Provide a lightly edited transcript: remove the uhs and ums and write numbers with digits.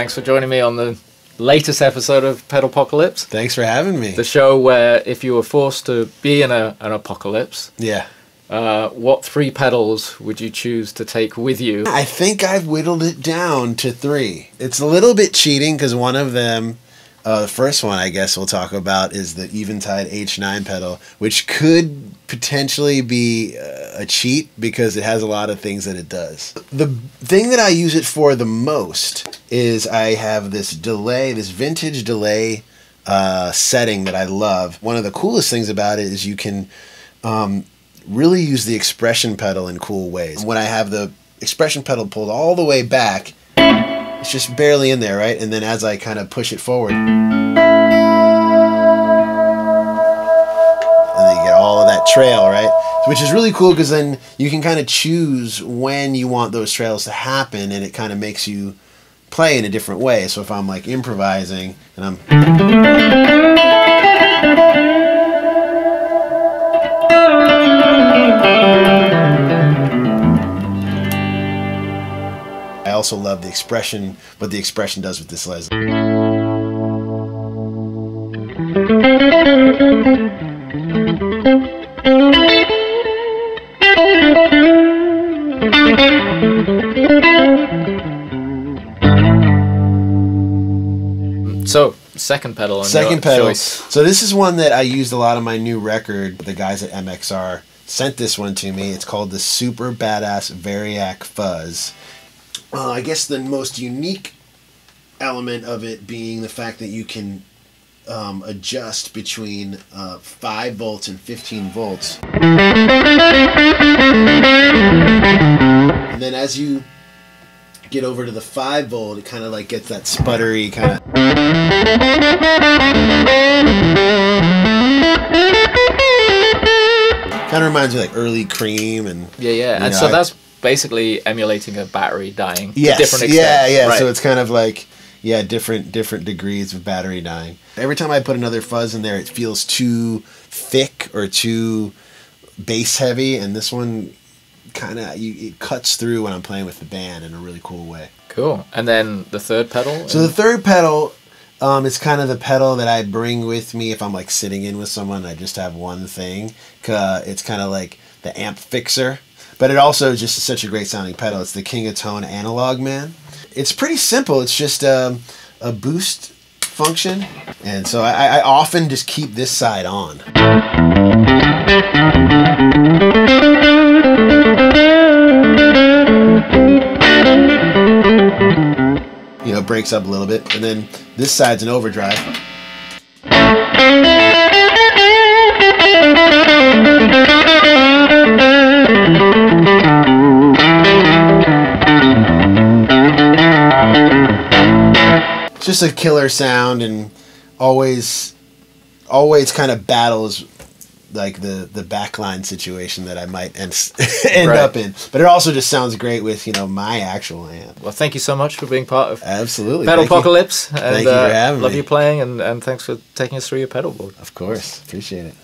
thanks for joining me on the latest episode of Pedalpocalypse. Thanks for having me. The show where if you were forced to be in an apocalypse, what 3 pedals would you choose to take with you? I think I've whittled it down to 3. It's a little bit cheating because one of them, the first one I guess we'll talk about, is the Eventide H9 pedal, which could potentially be a cheat because it has a lot of things that it does. The thing that I use it for the most is I have this delay, this vintage delay setting that I love. One of the coolest things about it is you can really use the expression pedal in cool ways. When I have the expression pedal pulled all the way back, it's just barely in there, right? And then as I kind of push it forward, and then you get all of that trail, right? Which is really cool because then you can kind of choose when you want those trails to happen, and it kind of makes you play in a different way. So if I'm like improvising and I'm... I also love the expression, what the expression does with this les. So, second pedal. Second pedal. Choice. So this is one that I used a lot on my new record. The guys at MXR sent this one to me. It's called the Super Badass Variac Fuzz. I guess the most unique element of it being the fact that you can adjust between 5 volts and 15 volts. And then as you get over to the 5 volt, it kind of like gets that sputtery kind of... Kind of reminds me like early Cream and... Yeah. And so that's basically emulating a battery dying. Yes, to different extents. yeah. Right. So it's kind of like, different degrees of battery dying. Every time I put another fuzz in there, it feels too thick or too bass heavy, and this one kind of it cuts through when I'm playing with the band in a really cool way. Cool. And then the third pedal? So the third pedal is kind of the pedal that I bring with me if I'm like sitting in with someone. I just have one thing. It's kind of like the amp fixer. But it also is just such a great sounding pedal. It's the King of Tone Analog Man. It's pretty simple. It's just a boost function. And so I often just keep this side on. You know, it breaks up a little bit. And then this side's an overdrive. Just a killer sound, and always kind of battles like the backline situation that I might end up in. But it also just sounds great with my actual amp. Well, thank you so much for being part of Pedalpocalypse. Thank you for having me. Love you playing, and thanks for taking us through your pedal board. Of course, appreciate it.